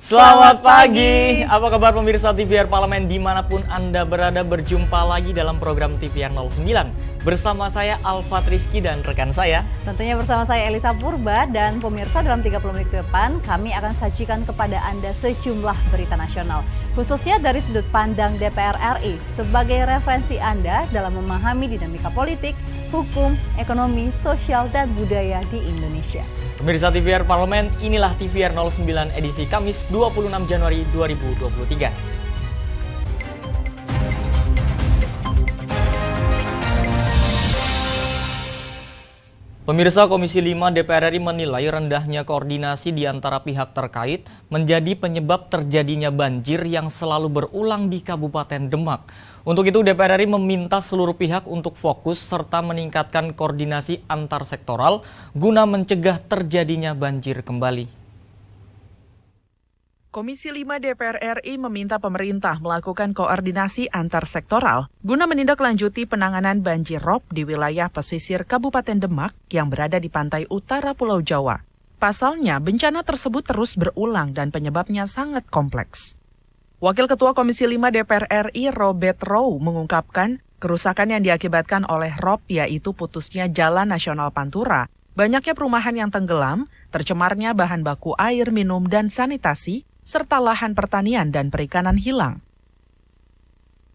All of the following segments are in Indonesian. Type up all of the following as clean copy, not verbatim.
Selamat pagi, apa kabar pemirsa TVR Parlemen dimanapun Anda berada, berjumpa lagi dalam program TVR 09 bersama saya Alfat Rizky dan rekan saya. Tentunya bersama saya Elisa Purba dan pemirsa dalam 30 menit ke depan kami akan sajikan kepada Anda sejumlah berita nasional. Khususnya dari sudut pandang DPR RI sebagai referensi Anda dalam memahami dinamika politik, hukum, ekonomi, sosial, dan budaya di Indonesia. Pemirsa TVR Parlemen, inilah TVR 09 edisi Kamis 26 Januari 2023. Pemirsa, Komisi 5 DPR RI menilai rendahnya koordinasi di antara pihak terkait menjadi penyebab terjadinya banjir yang selalu berulang di Kabupaten Demak. Untuk itu, DPR RI meminta seluruh pihak untuk fokus serta meningkatkan koordinasi antar sektoral guna mencegah terjadinya banjir kembali. Komisi 5 DPR RI meminta pemerintah melakukan koordinasi antar sektoral guna menindaklanjuti penanganan banjir rob di wilayah pesisir Kabupaten Demak yang berada di pantai utara Pulau Jawa. Pasalnya, bencana tersebut terus berulang dan penyebabnya sangat kompleks. Wakil Ketua Komisi 5 DPR RI Robert Rowe mengungkapkan kerusakan yang diakibatkan oleh rob yaitu putusnya Jalan Nasional Pantura, banyaknya perumahan yang tenggelam, tercemarnya bahan baku air minum dan sanitasi, serta lahan pertanian dan perikanan hilang.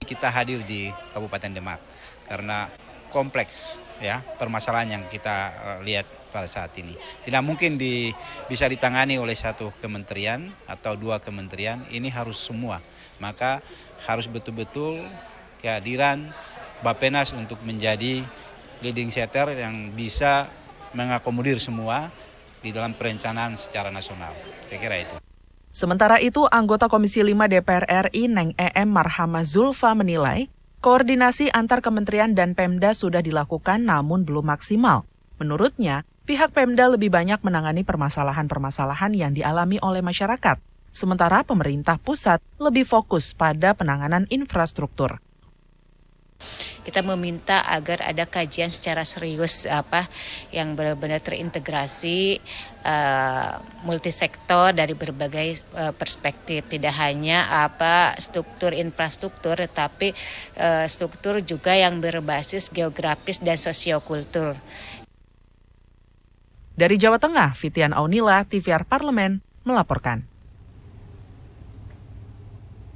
Kita hadir di Kabupaten Demak karena kompleks ya permasalahan yang kita lihat pada saat ini. Tidak mungkin bisa ditangani oleh satu kementerian atau dua kementerian, ini harus semua. Maka harus betul-betul kehadiran Bappenas untuk menjadi leading setter yang bisa mengakomodir semua di dalam perencanaan secara nasional. Saya kira itu. Sementara itu, anggota Komisi 5 DPR RI Neng EM Marhamah Zulfa menilai koordinasi antar kementerian dan Pemda sudah dilakukan namun belum maksimal. Menurutnya, pihak Pemda lebih banyak menangani permasalahan-permasalahan yang dialami oleh masyarakat, sementara pemerintah pusat lebih fokus pada penanganan infrastruktur. Kita meminta agar ada kajian secara serius yang benar-benar terintegrasi multisektor dari berbagai perspektif, tidak hanya struktur infrastruktur tetapi struktur juga yang berbasis geografis dan sosiokultur. Dari Jawa Tengah, Fitian Aunila, TVR Parlemen melaporkan.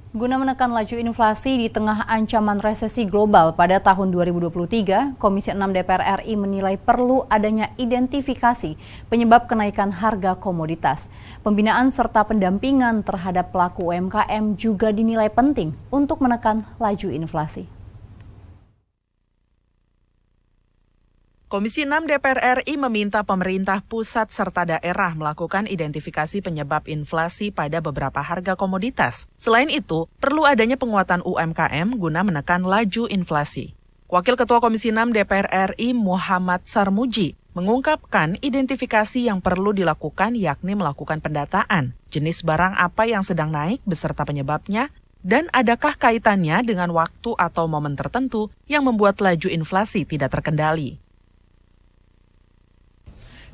Guna menekan laju inflasi di tengah ancaman resesi global pada tahun 2023, Komisi 6 DPR RI menilai perlu adanya identifikasi penyebab kenaikan harga komoditas. Pembinaan serta pendampingan terhadap pelaku UMKM juga dinilai penting untuk menekan laju inflasi. Komisi 6 DPR RI meminta pemerintah pusat serta daerah melakukan identifikasi penyebab inflasi pada beberapa harga komoditas. Selain itu, perlu adanya penguatan UMKM guna menekan laju inflasi. Wakil Ketua Komisi 6 DPR RI Muhammad Sarmuji mengungkapkan identifikasi yang perlu dilakukan yakni melakukan pendataan jenis barang apa yang sedang naik beserta penyebabnya dan adakah kaitannya dengan waktu atau momen tertentu yang membuat laju inflasi tidak terkendali.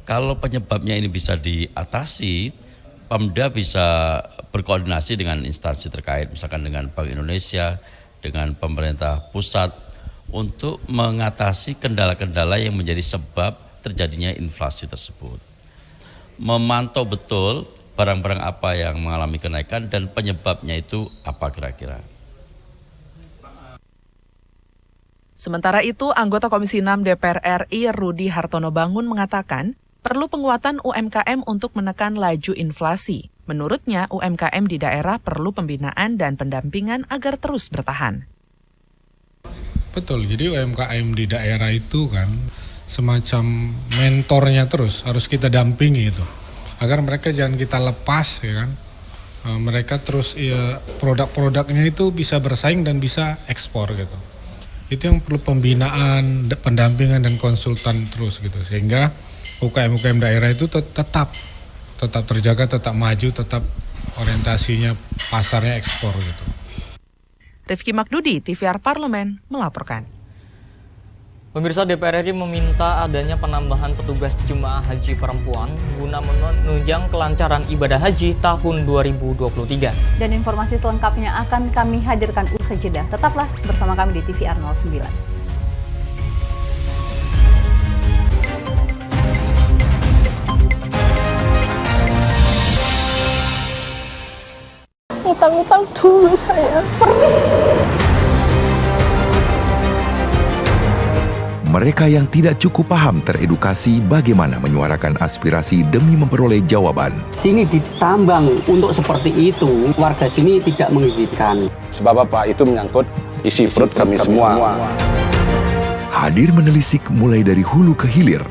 Kalau penyebabnya ini bisa diatasi, Pemda bisa berkoordinasi dengan instansi terkait, misalkan dengan Bank Indonesia, dengan pemerintah pusat, untuk mengatasi kendala-kendala yang menjadi sebab terjadinya inflasi tersebut. Memantau betul barang-barang apa yang mengalami kenaikan dan penyebabnya itu apa kira-kira. Sementara itu, anggota Komisi 6 DPR RI Rudi Hartono Bangun mengatakan, perlu penguatan UMKM untuk menekan laju inflasi. Menurutnya, UMKM di daerah perlu pembinaan dan pendampingan agar terus bertahan. Betul, jadi UMKM di daerah itu kan semacam mentornya terus, harus kita dampingi itu. Agar mereka jangan kita lepas, ya kan. Mereka terus produk-produknya itu bisa bersaing dan bisa ekspor gitu. Itu yang perlu pembinaan, pendampingan dan konsultan terus gitu. Sehingga UKM-UKM daerah itu tetap terjaga, tetap maju, tetap orientasinya pasarnya ekspor gitu. Rifki Makdudi, TVR Parlemen melaporkan. Pemirsa, DPR RI meminta adanya penambahan petugas jemaah haji perempuan guna menunjang kelancaran ibadah haji tahun 2023. Dan informasi selengkapnya akan kami hadirkan usai jeda. Tetaplah bersama kami di TVR 09. Utang-utang dulu saya. Mereka yang tidak cukup paham teredukasi bagaimana menyuarakan aspirasi demi memperoleh jawaban. Sini ditambang untuk seperti itu, warga sini tidak mengizinkan. Sebab apa? Itu menyangkut isi perut kami semua. Hadir menelisik mulai dari hulu ke hilir.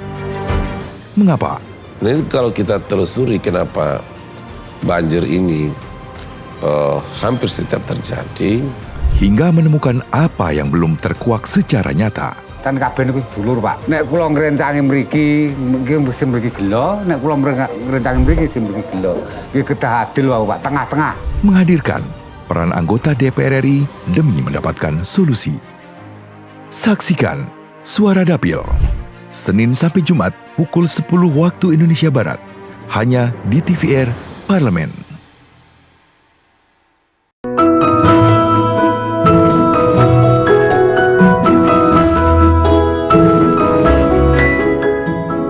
Mengapa? Ini kalau kita telusuri kenapa banjir ini hampir setiap terjadi. Hingga menemukan apa yang belum terkuak secara nyata. Kan kabeh niku sedulur, Pak. Nek kula ngrencangi mriki, mesti mriki gelo, nek kula ngrencangi mriki sing mriki gelo. Iki kedah adil wae, Pak, tengah-tengah. Menghadirkan peran anggota DPR RI demi mendapatkan solusi. Saksikan Suara Dapil, Senin sampai Jumat pukul 10 waktu Indonesia Barat, hanya di TVR Parlemen.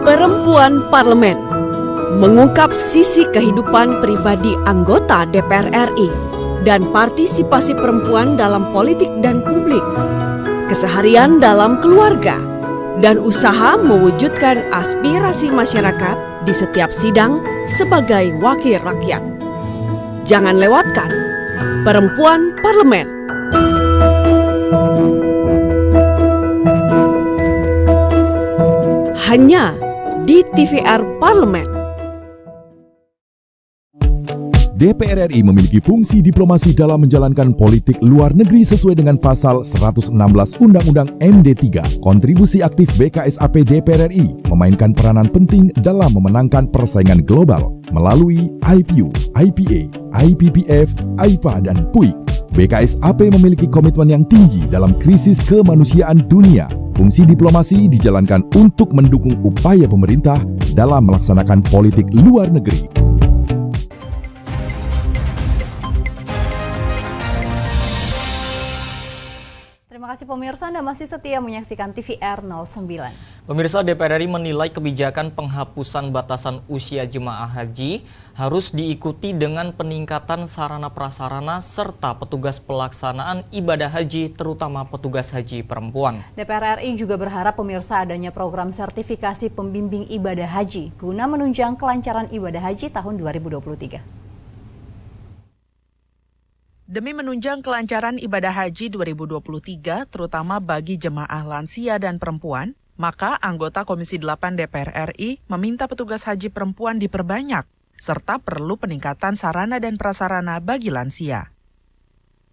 Perempuan Parlemen mengungkap sisi kehidupan pribadi anggota DPR RI dan partisipasi perempuan dalam politik dan publik, keseharian dalam keluarga, dan usaha mewujudkan aspirasi masyarakat di setiap sidang sebagai wakil rakyat. Jangan lewatkan Perempuan Parlemen. Hanya di TVR Parlemen. DPR RI memiliki fungsi diplomasi dalam menjalankan politik luar negeri sesuai dengan pasal 116 Undang-Undang MD3. Kontribusi aktif BKSAP DPR RI memainkan peranan penting dalam memenangkan persaingan global melalui IPU, IPA, IPPF, AIPA, dan PUIK. BKSAP memiliki komitmen yang tinggi dalam krisis kemanusiaan dunia. Fungsi diplomasi dijalankan untuk mendukung upaya pemerintah dalam melaksanakan politik luar negeri. Terima kasih pemirsa, Anda masih setia menyaksikan TVR 09. Pemirsa, DPR RI menilai kebijakan penghapusan batasan usia jemaah haji harus diikuti dengan peningkatan sarana prasarana serta petugas pelaksanaan ibadah haji, terutama petugas haji perempuan. DPR RI juga berharap pemirsa adanya program sertifikasi pembimbing ibadah haji guna menunjang kelancaran ibadah haji tahun 2023. Demi menunjang kelancaran ibadah haji 2023, terutama bagi jemaah lansia dan perempuan, maka anggota Komisi 8 DPR RI meminta petugas haji perempuan diperbanyak, serta perlu peningkatan sarana dan prasarana bagi lansia.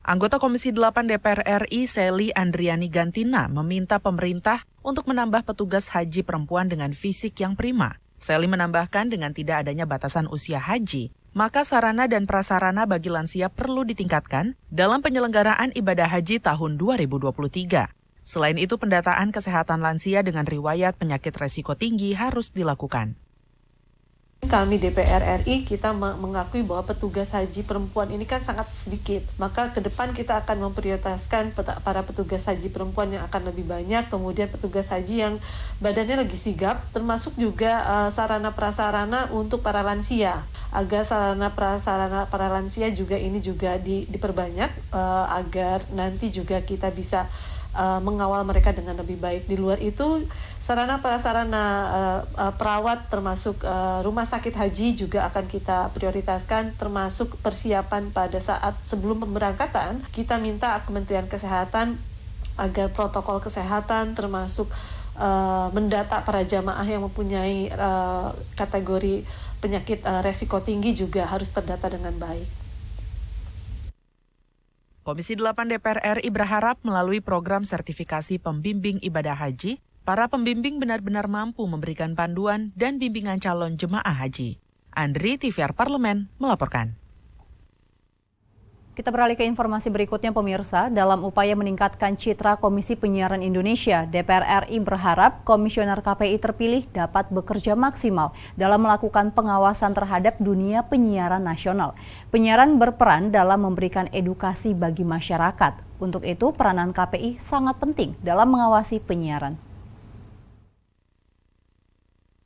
Anggota Komisi 8 DPR RI Seli Andriani Gantina meminta pemerintah untuk menambah petugas haji perempuan dengan fisik yang prima. Seli menambahkan dengan tidak adanya batasan usia haji, maka sarana dan prasarana bagi lansia perlu ditingkatkan dalam penyelenggaraan ibadah haji tahun 2023. Selain itu, pendataan kesehatan lansia dengan riwayat penyakit resiko tinggi harus dilakukan. Kami DPR RI kita mengakui bahwa petugas haji perempuan ini kan sangat sedikit. Maka ke depan kita akan memprioritaskan para petugas haji perempuan yang akan lebih banyak, kemudian petugas haji yang badannya lagi sigap, termasuk juga sarana prasarana untuk para lansia. Agar sarana prasarana para lansia juga ini juga diperbanyak agar nanti juga kita bisa mengawal mereka dengan lebih baik. Di luar itu, sarana prasarana perawat termasuk rumah sakit haji juga akan kita prioritaskan, termasuk persiapan pada saat sebelum pemberangkatan. Kita minta Kementerian Kesehatan agar protokol kesehatan termasuk mendata para jamaah yang mempunyai kategori penyakit resiko tinggi juga harus terdata dengan baik. Komisi 8 DPR RI berharap melalui program sertifikasi pembimbing ibadah haji, para pembimbing benar-benar mampu memberikan panduan dan bimbingan calon jemaah haji. Andri, TVR Parlemen, melaporkan. Kita beralih ke informasi berikutnya pemirsa. Dalam upaya meningkatkan citra Komisi Penyiaran Indonesia, DPR RI berharap Komisioner KPI terpilih dapat bekerja maksimal dalam melakukan pengawasan terhadap dunia penyiaran nasional. Penyiaran berperan dalam memberikan edukasi bagi masyarakat. Untuk itu, peranan KPI sangat penting dalam mengawasi penyiaran.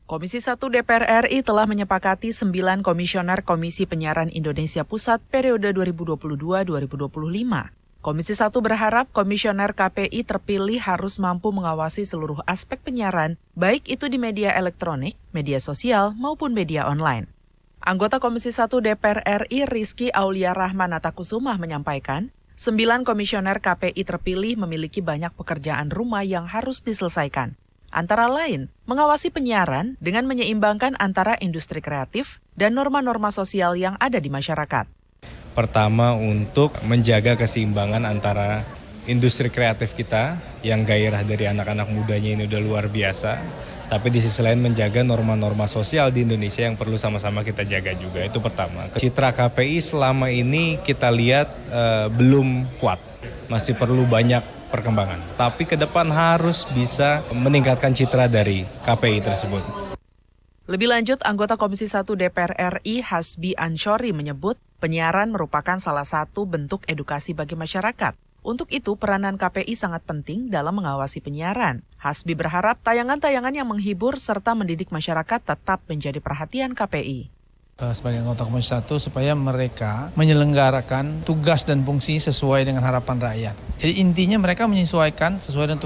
Komisi 1 DPR RI telah menyepakati 9 komisioner Komisi Penyiaran Indonesia Pusat periode 2022-2025. Komisi 1 berharap komisioner KPI terpilih harus mampu mengawasi seluruh aspek penyiaran, baik itu di media elektronik, media sosial, maupun media online. Anggota Komisi 1 DPR RI Rizky Aulia Rahmanatakusumah menyampaikan, 9 komisioner KPI terpilih memiliki banyak pekerjaan rumah yang harus diselesaikan. Antara lain, mengawasi penyiaran dengan menyeimbangkan antara industri kreatif dan norma-norma sosial yang ada di masyarakat. Pertama, untuk menjaga keseimbangan antara industri kreatif kita yang gairah dari anak-anak mudanya ini udah luar biasa, tapi di sisi lain menjaga norma-norma sosial di Indonesia yang perlu sama-sama kita jaga juga. Itu pertama. Citra KPI selama ini kita lihat belum kuat, masih perlu banyak perkembangan. Tapi ke depan harus bisa meningkatkan citra dari KPI tersebut. Lebih lanjut, anggota Komisi 1 DPR RI Hasbi Anshori menyebut penyiaran merupakan salah satu bentuk edukasi bagi masyarakat. Untuk itu, peranan KPI sangat penting dalam mengawasi penyiaran. Hasbi berharap tayangan-tayangan yang menghibur serta mendidik masyarakat tetap menjadi perhatian KPI. Sebagai anggota Komisi 1 supaya mereka menyelenggarakan tugas dan fungsi sesuai dengan harapan rakyat. Jadi intinya mereka menyesuaikan sesuai dengan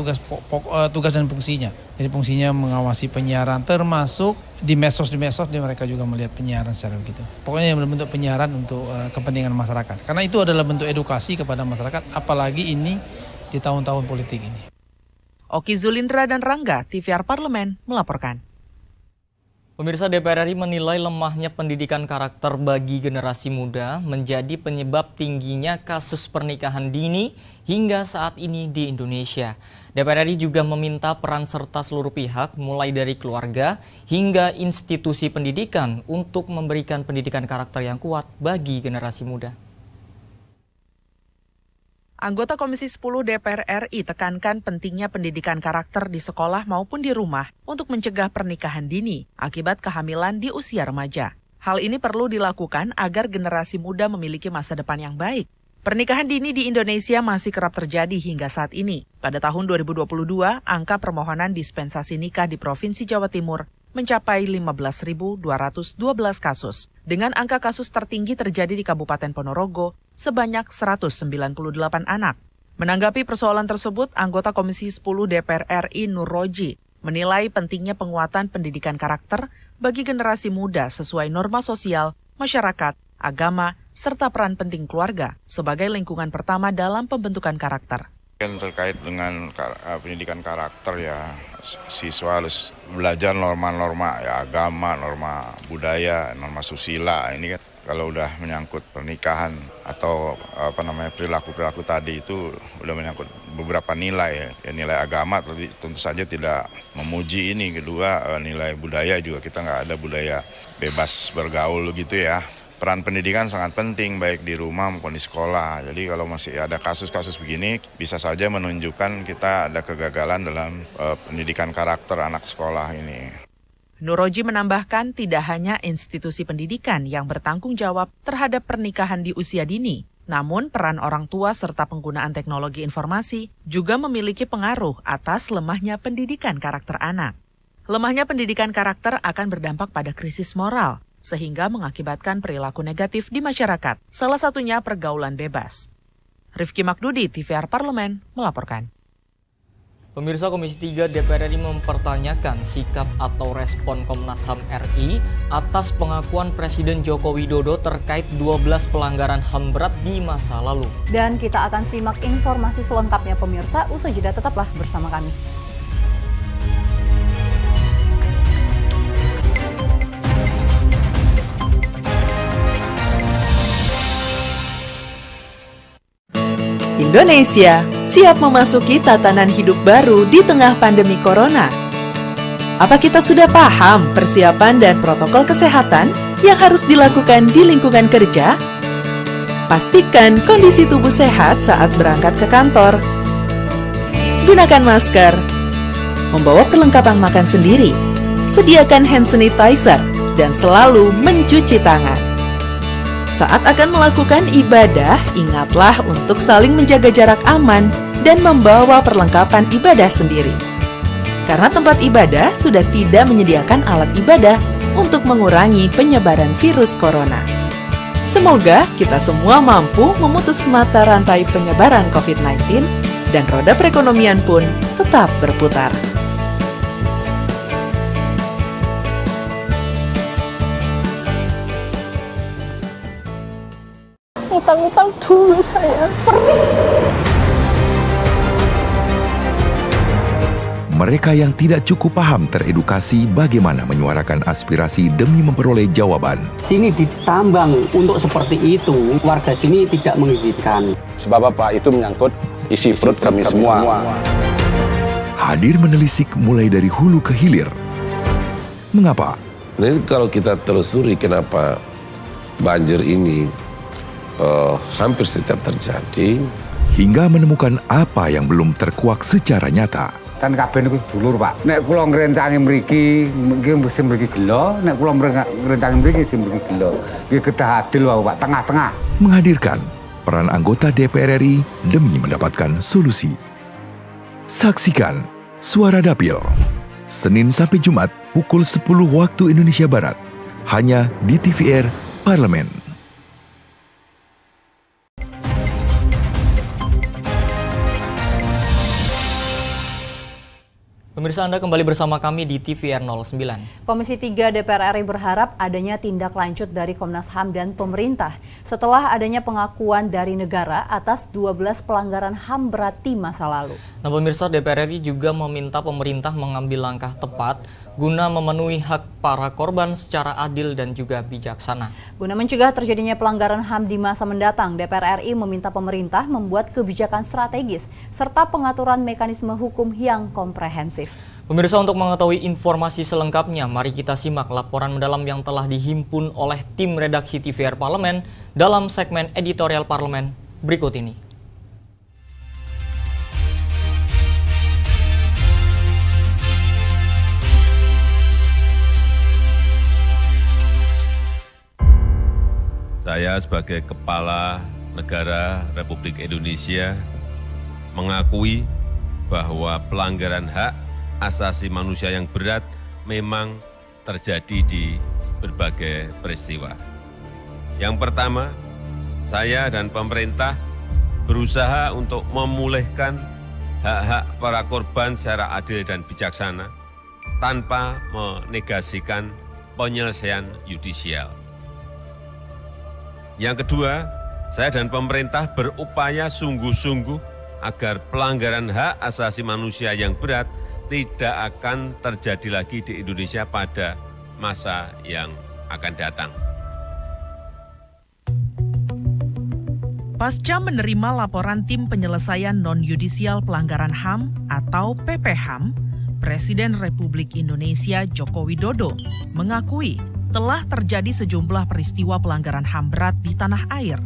tugas dan fungsinya. Jadi fungsinya mengawasi penyiaran termasuk di medsos mereka juga melihat penyiaran secara begitu. Pokoknya yang bentuk penyiaran untuk kepentingan masyarakat. Karena itu adalah bentuk edukasi kepada masyarakat, apalagi ini di tahun-tahun politik ini. Oki Zulindra dan Rangga, TVR Parlemen melaporkan. Pemirsa, DPR RI menilai lemahnya pendidikan karakter bagi generasi muda menjadi penyebab tingginya kasus pernikahan dini hingga saat ini di Indonesia. DPR RI juga meminta peran serta seluruh pihak mulai dari keluarga hingga institusi pendidikan untuk memberikan pendidikan karakter yang kuat bagi generasi muda. Anggota Komisi 10 DPR RI tekankan pentingnya pendidikan karakter di sekolah maupun di rumah untuk mencegah pernikahan dini akibat kehamilan di usia remaja. Hal ini perlu dilakukan agar generasi muda memiliki masa depan yang baik. Pernikahan dini di Indonesia masih kerap terjadi hingga saat ini. Pada tahun 2022, angka permohonan dispensasi nikah di Provinsi Jawa Timur mencapai 15.212 kasus. Dengan angka kasus tertinggi terjadi di Kabupaten Ponorogo sebanyak 198 anak. Menanggapi persoalan tersebut, anggota Komisi 10 DPR RI Nur Roji menilai pentingnya penguatan pendidikan karakter bagi generasi muda sesuai norma sosial, masyarakat, agama, serta peran penting keluarga sebagai lingkungan pertama dalam pembentukan karakter. Terkait dengan pendidikan karakter ya, siswa harus belajar norma-norma ya, agama, norma budaya, norma susila. Ini kan kalau udah menyangkut pernikahan atau perilaku-perilaku tadi itu udah menyangkut beberapa nilai ya, nilai agama tentu saja tidak memuji ini. Kedua, nilai budaya juga kita nggak ada budaya bebas bergaul gitu ya. Peran pendidikan sangat penting baik di rumah maupun di sekolah. Jadi kalau masih ada kasus-kasus begini bisa saja menunjukkan kita ada kegagalan dalam pendidikan karakter anak sekolah ini. Nur Roji menambahkan tidak hanya institusi pendidikan yang bertanggung jawab terhadap pernikahan di usia dini, namun peran orang tua serta penggunaan teknologi informasi juga memiliki pengaruh atas lemahnya pendidikan karakter anak. Lemahnya pendidikan karakter akan berdampak pada krisis moral, sehingga mengakibatkan perilaku negatif di masyarakat, salah satunya pergaulan bebas. Rifki Makdudi, TVR Parlemen, melaporkan. Pemirsa, Komisi 3 DPR RI mempertanyakan sikap atau respon Komnas HAM RI atas pengakuan Presiden Joko Widodo terkait 12 pelanggaran HAM berat di masa lalu. Dan kita akan simak informasi selengkapnya pemirsa, usai jeda tetaplah bersama kami. Indonesia siap memasuki tatanan hidup baru di tengah pandemi corona. Apa kita sudah paham persiapan dan protokol kesehatan yang harus dilakukan di lingkungan kerja? Pastikan kondisi tubuh sehat saat berangkat ke kantor. Gunakan masker. Membawa perlengkapan makan sendiri. Sediakan hand sanitizer dan selalu mencuci tangan. Saat akan melakukan ibadah, ingatlah untuk saling menjaga jarak aman dan membawa perlengkapan ibadah sendiri. Karena tempat ibadah sudah tidak menyediakan alat ibadah untuk mengurangi penyebaran virus corona. Semoga kita semua mampu memutus mata rantai penyebaran COVID-19 dan roda perekonomian pun tetap berputar. Utang-utang dulu saya. Mereka yang tidak cukup paham teredukasi bagaimana menyuarakan aspirasi demi memperoleh jawaban. Sini ditambang untuk seperti itu, warga sini tidak mengizinkan. Sebab apa? Itu menyangkut isi perut kami semua. Hadir menelisik mulai dari hulu ke hilir. Mengapa? Nah, kalau kita telusuri kenapa banjir ini hampir setiap terjadi, hingga menemukan apa yang belum terkuak secara nyata. Kan kabeh niku sedulur, Pak. Nek kula ngrencangi mriki, nggih sing mriki gelo, nek kula ngrencangi mriki sing mriki gelo. Nggih kedah adil wae, Pak, tengah-tengah. Menghadirkan peran anggota DPR RI demi mendapatkan solusi. Saksikan Suara Dapil, Senin sampai Jumat pukul 10 waktu Indonesia Barat, hanya di TVR Parlemen. Pemirsa, Anda kembali bersama kami di TVR 09. Komisi 3 DPR RI berharap adanya tindak lanjut dari Komnas HAM dan pemerintah setelah adanya pengakuan dari negara atas 12 pelanggaran HAM berat di masa lalu. Nah, pemirsa, DPR RI juga meminta pemerintah mengambil langkah tepat guna memenuhi hak para korban secara adil dan juga bijaksana. Guna mencegah terjadinya pelanggaran HAM di masa mendatang, DPR RI meminta pemerintah membuat kebijakan strategis serta pengaturan mekanisme hukum yang komprehensif. Pemirsa, untuk mengetahui informasi selengkapnya, mari kita simak laporan mendalam yang telah dihimpun oleh tim redaksi TVR Parlemen dalam segmen editorial Parlemen berikut ini. Saya sebagai Kepala Negara Republik Indonesia mengakui bahwa pelanggaran hak asasi manusia yang berat memang terjadi di berbagai peristiwa. Yang pertama, saya dan pemerintah berusaha untuk memulihkan hak-hak para korban secara adil dan bijaksana tanpa menegasikan penyelesaian yudisial. Yang kedua, saya dan pemerintah berupaya sungguh-sungguh agar pelanggaran hak asasi manusia yang berat tidak akan terjadi lagi di Indonesia pada masa yang akan datang. Pasca menerima laporan Tim Penyelesaian Non-Yudisial Pelanggaran HAM atau PPHAM, Presiden Republik Indonesia Joko Widodo mengakui telah terjadi sejumlah peristiwa pelanggaran HAM berat di tanah air.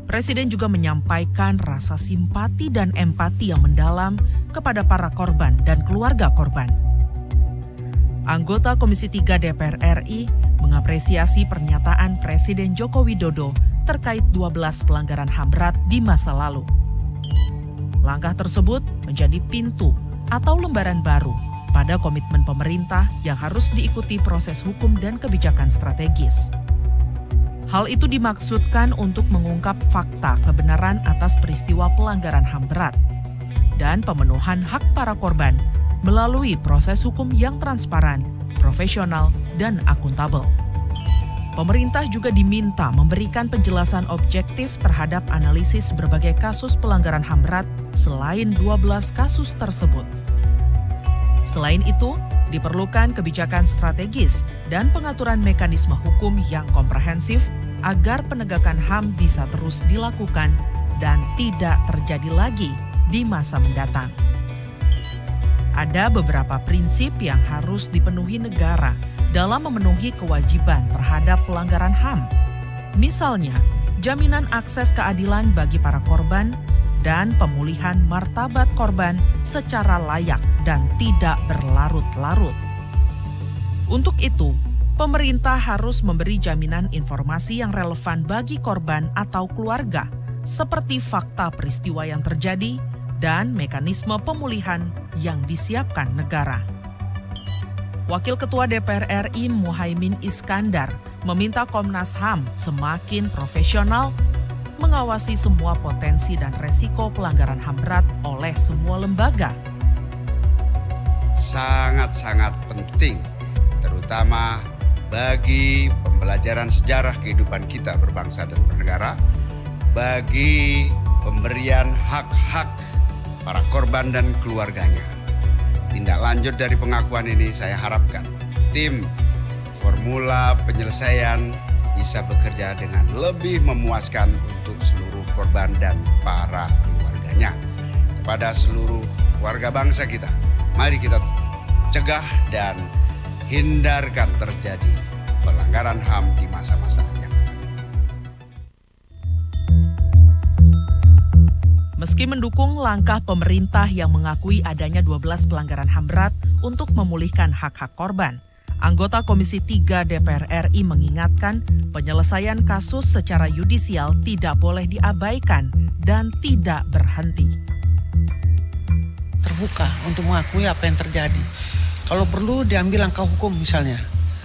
Presiden juga menyampaikan rasa simpati dan empati yang mendalam kepada para korban dan keluarga korban. Anggota Komisi 3 DPR RI mengapresiasi pernyataan Presiden Joko Widodo terkait 12 pelanggaran HAM berat di masa lalu. Langkah tersebut menjadi pintu atau lembaran baru pada komitmen pemerintah yang harus diikuti proses hukum dan kebijakan strategis. Hal itu dimaksudkan untuk mengungkap fakta kebenaran atas peristiwa pelanggaran HAM berat dan pemenuhan hak para korban melalui proses hukum yang transparan, profesional, dan akuntabel. Pemerintah juga diminta memberikan penjelasan objektif terhadap analisis berbagai kasus pelanggaran HAM berat selain 12 kasus tersebut. Selain itu, diperlukan kebijakan strategis dan pengaturan mekanisme hukum yang komprehensif agar penegakan HAM bisa terus dilakukan dan tidak terjadi lagi di masa mendatang. Ada beberapa prinsip yang harus dipenuhi negara dalam memenuhi kewajiban terhadap pelanggaran HAM. Misalnya, jaminan akses keadilan bagi para korban, dan pemulihan martabat korban secara layak dan tidak berlarut-larut. Untuk itu, pemerintah harus memberi jaminan informasi yang relevan bagi korban atau keluarga, seperti fakta peristiwa yang terjadi dan mekanisme pemulihan yang disiapkan negara. Wakil Ketua DPR RI Muhaimin Iskandar meminta Komnas HAM semakin profesional mengawasi semua potensi dan resiko pelanggaran HAM berat oleh semua lembaga. Sangat-sangat penting, terutama bagi pembelajaran sejarah kehidupan kita berbangsa dan bernegara, bagi pemberian hak-hak para korban dan keluarganya. Tindak lanjut dari pengakuan ini saya harapkan tim formula penyelesaian bisa bekerja dengan lebih memuaskan untuk seluruh korban dan para keluarganya. Kepada seluruh warga bangsa kita, mari kita cegah dan hindarkan terjadi pelanggaran HAM di masa-masa yang akan. Meski mendukung langkah pemerintah yang mengakui adanya 12 pelanggaran HAM berat untuk memulihkan hak-hak korban, anggota Komisi 3 DPR RI mengingatkan penyelesaian kasus secara yudisial tidak boleh diabaikan dan tidak berhenti. Terbuka untuk mengakui apa yang terjadi. Kalau perlu diambil langkah hukum misalnya.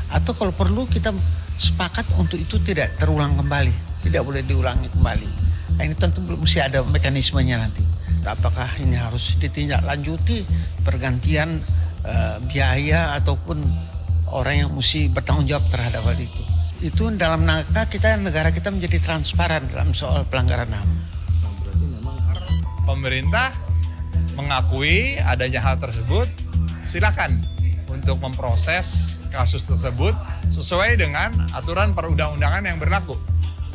Atau kalau perlu kita sepakat untuk itu tidak terulang kembali. Tidak boleh diulangi kembali. Nah, ini tentu mesti ada mekanismenya nanti. Apakah ini harus ditindaklanjuti pergantian biaya ataupun orang yang mesti bertanggung jawab terhadap hal itu. Itu dalam rangka negara kita menjadi transparan dalam soal pelanggaran HAM. Pemerintah mengakui adanya hal tersebut, silakan untuk memproses kasus tersebut sesuai dengan aturan perundang-undangan yang berlaku.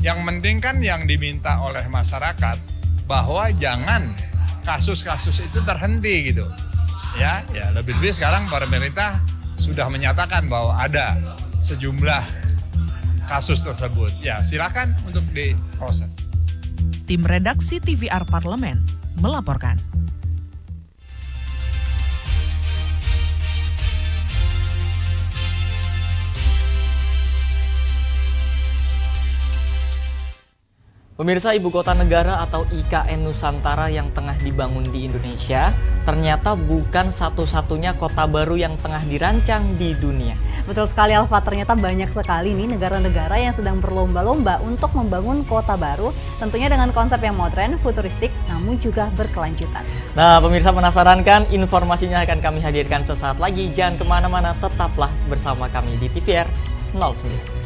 Yang penting kan yang diminta oleh masyarakat bahwa jangan kasus-kasus itu terhenti gitu. Ya, lebih-lebih sekarang pemerintah sudah menyatakan bahwa ada sejumlah kasus tersebut. Ya, silakan untuk diproses. Tim redaksi TVR Parlemen melaporkan. Pemirsa, Ibu Kota Negara atau IKN Nusantara yang tengah dibangun di Indonesia ternyata bukan satu-satunya kota baru yang tengah dirancang di dunia. Betul sekali Alfa, ternyata banyak sekali nih negara-negara yang sedang berlomba-lomba untuk membangun kota baru, tentunya dengan konsep yang modern, futuristik, namun juga berkelanjutan. Nah, pemirsa penasaran kan? Informasinya akan kami hadirkan sesaat lagi. Jangan kemana-mana, tetaplah bersama kami di TVR 09.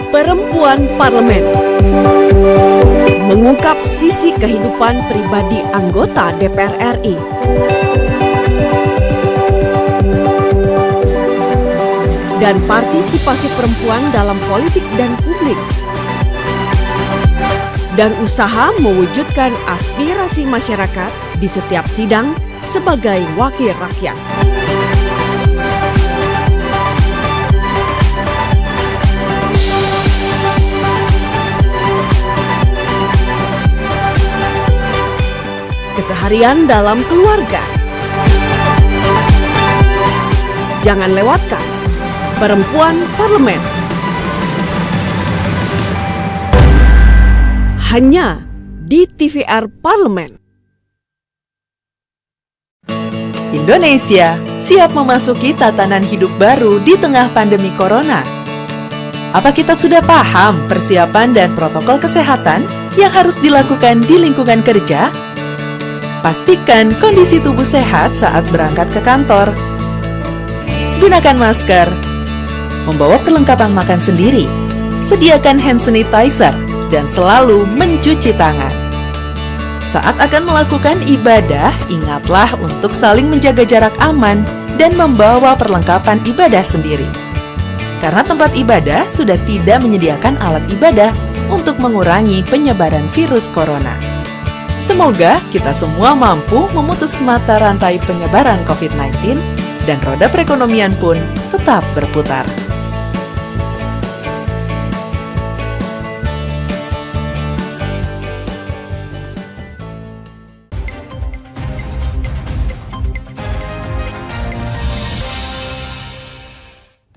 Perempuan Parlemen mengungkap sisi kehidupan pribadi anggota DPR RI. Dan partisipasi perempuan dalam politik dan publik. Dan usaha mewujudkan aspirasi masyarakat di setiap sidang sebagai wakil rakyat. Keseharian dalam keluarga. Jangan lewatkan Perempuan Parlemen. Hanya di TVR Parlemen. Indonesia siap memasuki tatanan hidup baru di tengah pandemi corona. Apa kita sudah paham persiapan dan protokol kesehatan yang harus dilakukan di lingkungan kerja? Pastikan kondisi tubuh sehat saat berangkat ke kantor. Gunakan masker. Membawa perlengkapan makan sendiri. Sediakan hand sanitizer dan selalu mencuci tangan. Saat akan melakukan ibadah, ingatlah untuk saling menjaga jarak aman dan membawa perlengkapan ibadah sendiri. Karena tempat ibadah sudah tidak menyediakan alat ibadah untuk mengurangi penyebaran virus corona. Semoga kita semua mampu memutus mata rantai penyebaran COVID-19 dan roda perekonomian pun tetap berputar.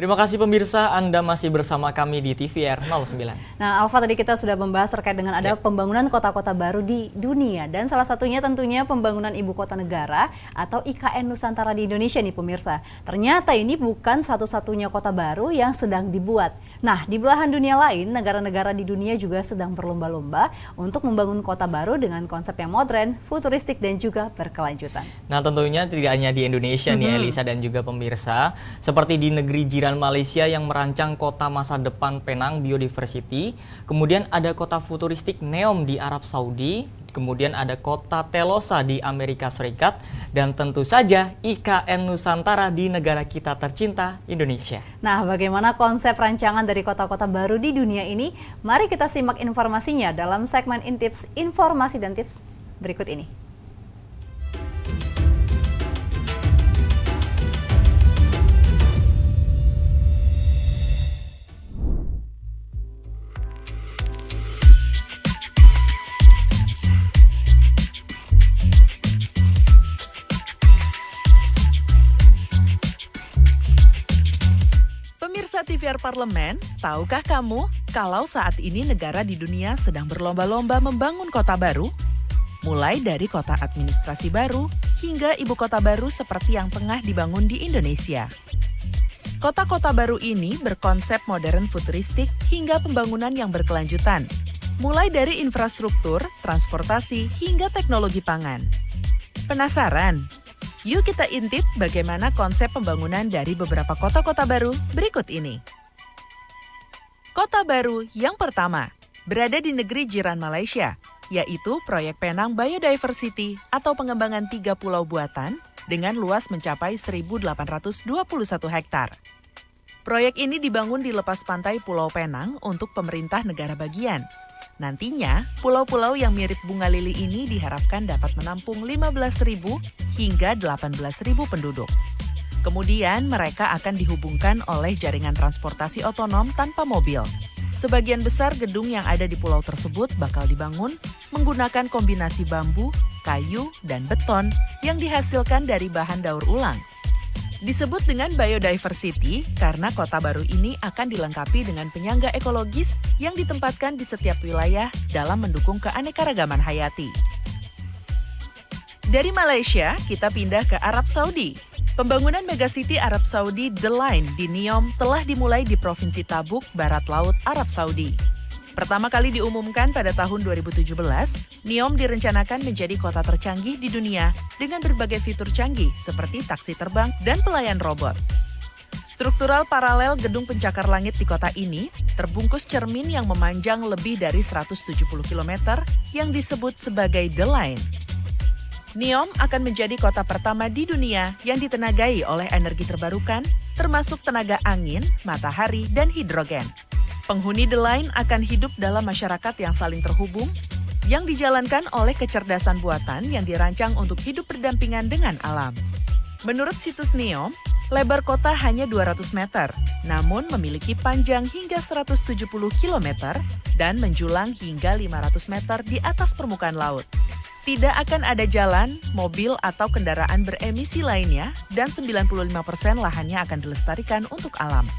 Terima kasih pemirsa, Anda masih bersama kami di TVR 09. Nah, Alfa, tadi kita sudah membahas terkait dengan ada pembangunan kota-kota baru di dunia. Dan salah satunya tentunya pembangunan Ibu Kota Negara atau IKN Nusantara di Indonesia nih pemirsa. Ternyata ini bukan satu-satunya kota baru yang sedang dibuat. Nah, di belahan dunia lain, negara-negara di dunia juga sedang berlomba-lomba untuk membangun kota baru dengan konsep yang modern, futuristik, dan juga berkelanjutan. Nah, tentunya tidak hanya di Indonesia nih Elisa dan juga pemirsa. Seperti di negeri jiran Malaysia yang merancang kota masa depan Penang Biodiversity, kemudian ada kota futuristik Neom di Arab Saudi, kemudian ada kota Telosa di Amerika Serikat, dan tentu saja IKN Nusantara di negara kita tercinta, Indonesia. Nah, bagaimana konsep rancangan dari kota-kota baru di dunia ini? Mari kita simak informasinya dalam segmen Intips, Informasi dan Tips berikut ini. Pemirsa TVR Parlemen, tahukah kamu kalau saat ini negara di dunia sedang berlomba-lomba membangun kota baru? Mulai dari kota administrasi baru hingga ibu kota baru seperti yang tengah dibangun di Indonesia. Kota-kota baru ini berkonsep modern futuristik hingga pembangunan yang berkelanjutan, mulai dari infrastruktur, transportasi, hingga teknologi pangan. Penasaran? Yuk kita intip bagaimana konsep pembangunan dari beberapa kota-kota baru berikut ini. Kota baru yang pertama berada di negeri jiran Malaysia, yaitu proyek Penang Biodiversity atau pengembangan 3 pulau buatan dengan luas mencapai 1.821 hektar. Proyek ini dibangun di lepas pantai Pulau Penang untuk pemerintah negara bagian. Nantinya, pulau-pulau yang mirip bunga lili ini diharapkan dapat menampung 15.000 hingga 18.000 penduduk. Kemudian mereka akan dihubungkan oleh jaringan transportasi otonom tanpa mobil. Sebagian besar gedung yang ada di pulau tersebut bakal dibangun menggunakan kombinasi bambu, kayu, dan beton yang dihasilkan dari bahan daur ulang. Disebut dengan biodiversity karena kota baru ini akan dilengkapi dengan penyangga ekologis yang ditempatkan di setiap wilayah dalam mendukung keanekaragaman hayati. Dari Malaysia, kita pindah ke Arab Saudi. Pembangunan megacity Arab Saudi The Line di Neom telah dimulai di Provinsi Tabuk, Barat Laut, Arab Saudi. Pertama kali diumumkan pada tahun 2017, Neom direncanakan menjadi kota tercanggih di dunia dengan berbagai fitur canggih seperti taksi terbang dan pelayan robot. Struktural paralel gedung pencakar langit di kota ini terbungkus cermin yang memanjang lebih dari 170 km yang disebut sebagai The Line. Neom akan menjadi kota pertama di dunia yang ditenagai oleh energi terbarukan, termasuk tenaga angin, matahari, dan hidrogen. Penghuni The Line akan hidup dalam masyarakat yang saling terhubung, yang dijalankan oleh kecerdasan buatan yang dirancang untuk hidup berdampingan dengan alam. Menurut situs Neom, lebar kota hanya 200 meter, namun memiliki panjang hingga 170 km dan menjulang hingga 500 meter di atas permukaan laut. Tidak akan ada jalan, mobil, atau kendaraan beremisi lainnya, dan 95% lahannya akan dilestarikan untuk alam.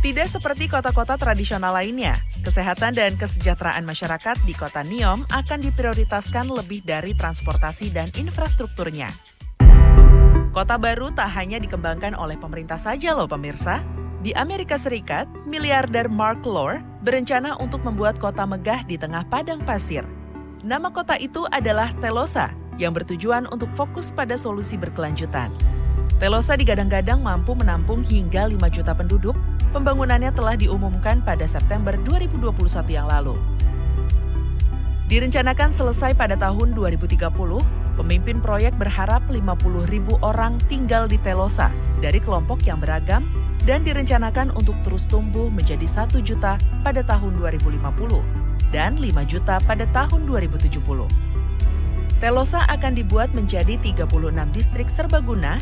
Tidak seperti kota-kota tradisional lainnya, kesehatan dan kesejahteraan masyarakat di kota Neom akan diprioritaskan lebih dari transportasi dan infrastrukturnya. Kota baru tak hanya dikembangkan oleh pemerintah saja loh pemirsa. Di Amerika Serikat, miliarder Mark Lore berencana untuk membuat kota megah di tengah padang pasir. Nama kota itu adalah Telosa, yang bertujuan untuk fokus pada solusi berkelanjutan. Telosa digadang-gadang mampu menampung hingga 5 juta penduduk. Pembangunannya telah diumumkan pada September 2021 yang lalu. Direncanakan selesai pada tahun 2030, pemimpin proyek berharap 50.000 orang tinggal di Telosa dari kelompok yang beragam dan direncanakan untuk terus tumbuh menjadi 1 juta pada tahun 2050 dan 5 juta pada tahun 2070. Telosa akan dibuat menjadi 36 distrik serbaguna,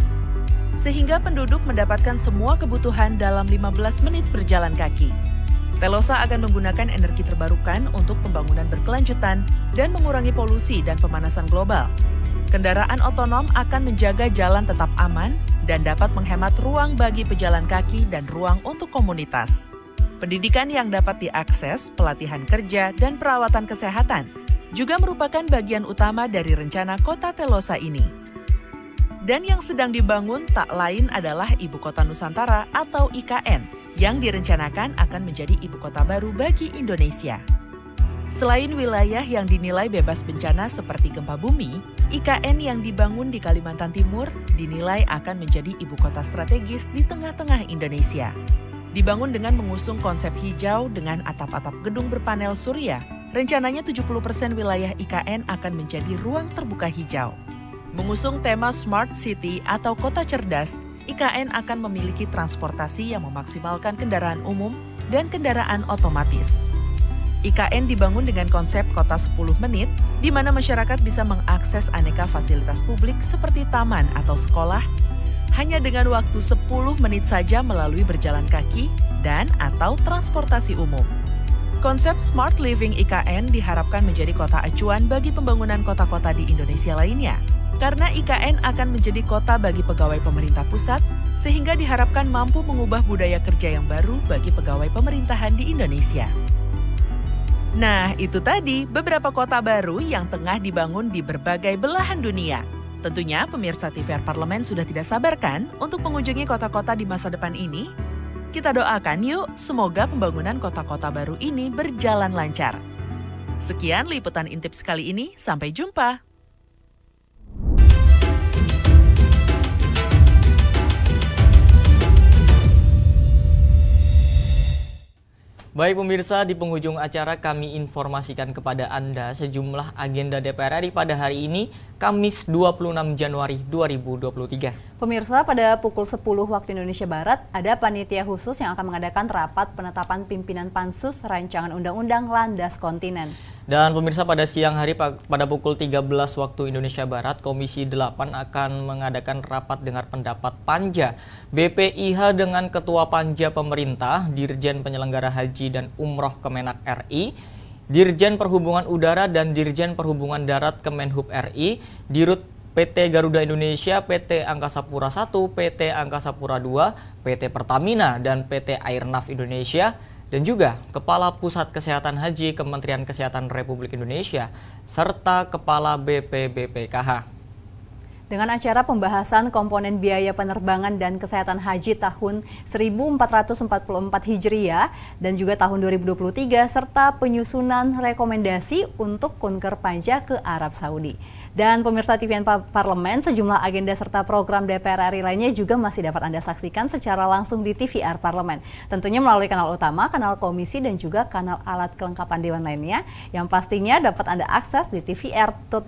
sehingga penduduk mendapatkan semua kebutuhan dalam 15 menit berjalan kaki. Telosa akan menggunakan energi terbarukan untuk pembangunan berkelanjutan dan mengurangi polusi dan pemanasan global. Kendaraan otonom akan menjaga jalan tetap aman dan dapat menghemat ruang bagi pejalan kaki dan ruang untuk komunitas. Pendidikan yang dapat diakses, pelatihan kerja, dan perawatan kesehatan juga merupakan bagian utama dari rencana Kota Telosa ini. Dan yang sedang dibangun tak lain adalah Ibu Kota Nusantara atau IKN yang direncanakan akan menjadi ibu kota baru bagi Indonesia. Selain wilayah yang dinilai bebas bencana seperti gempa bumi, IKN yang dibangun di Kalimantan Timur dinilai akan menjadi ibu kota strategis di tengah-tengah Indonesia. Dibangun dengan mengusung konsep hijau dengan atap-atap gedung berpanel surya, rencananya 70% wilayah IKN akan menjadi ruang terbuka hijau. Mengusung tema Smart City atau kota cerdas, IKN akan memiliki transportasi yang memaksimalkan kendaraan umum dan kendaraan otomatis. IKN dibangun dengan konsep kota 10 menit, di mana masyarakat bisa mengakses aneka fasilitas publik seperti taman atau sekolah, hanya dengan waktu 10 menit saja melalui berjalan kaki dan atau transportasi umum. Konsep Smart Living IKN diharapkan menjadi kota acuan bagi pembangunan kota-kota di Indonesia lainnya. Karena IKN akan menjadi kota bagi pegawai pemerintah pusat, sehingga diharapkan mampu mengubah budaya kerja yang baru bagi pegawai pemerintahan di Indonesia. Nah, itu tadi beberapa kota baru yang tengah dibangun di berbagai belahan dunia. Tentunya pemirsa TVR Parlemen sudah tidak sabar kan untuk mengunjungi kota-kota di masa depan ini? Kita doakan yuk, semoga pembangunan kota-kota baru ini berjalan lancar. Sekian liputan Intip sekali ini, sampai jumpa. Baik pemirsa, di penghujung acara kami informasikan kepada Anda sejumlah agenda DPR RI pada hari ini, Kamis 26 Januari 2023. Pemirsa, pada pukul 10 waktu Indonesia Barat, ada panitia khusus yang akan mengadakan rapat penetapan pimpinan Pansus Rancangan Undang-Undang Landas Kontinen. Dan pemirsa, pada siang hari pada pukul 13 waktu Indonesia Barat, Komisi 8 akan mengadakan rapat dengar pendapat Panja BPIH dengan Ketua Panja Pemerintah, Dirjen Penyelenggara Haji dan Umroh Kemenak RI, Dirjen Perhubungan Udara dan Dirjen Perhubungan Darat Kemenhub RI, Dirut PT Garuda Indonesia, PT Angkasa Pura I, PT Angkasa Pura II, PT Pertamina, dan PT Airnav Indonesia, dan juga Kepala Pusat Kesehatan Haji Kementerian Kesehatan Republik Indonesia, serta Kepala BPBPKH. Dengan acara pembahasan komponen biaya penerbangan dan kesehatan haji tahun 1444 Hijriah dan juga tahun 2023, serta penyusunan rekomendasi untuk kunker panja ke Arab Saudi. Dan pemirsa TVR Parlemen, sejumlah agenda serta program DPR RI lainnya juga masih dapat Anda saksikan secara langsung di TVR Parlemen. Tentunya melalui kanal utama, kanal komisi, dan juga kanal alat kelengkapan dewan lainnya yang pastinya dapat Anda akses di tvr.dpr.go.id.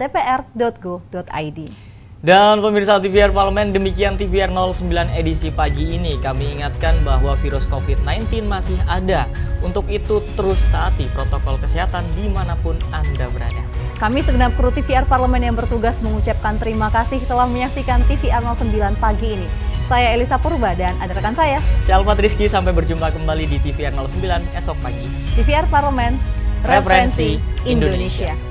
Dan pemirsa TVR Parlemen, demikian TVR 09 edisi pagi ini. Kami ingatkan bahwa virus COVID-19 masih ada. Untuk itu terus taati protokol kesehatan dimanapun Anda berada. Kami segenap kru TVR Parlemen yang bertugas mengucapkan terima kasih telah menyaksikan TVR 09 pagi ini. Saya Elisa Purba dan ada rekan saya, Syalfat Rizky. Sampai berjumpa kembali di TVR 09 esok pagi. TVR Parlemen, referensi Indonesia.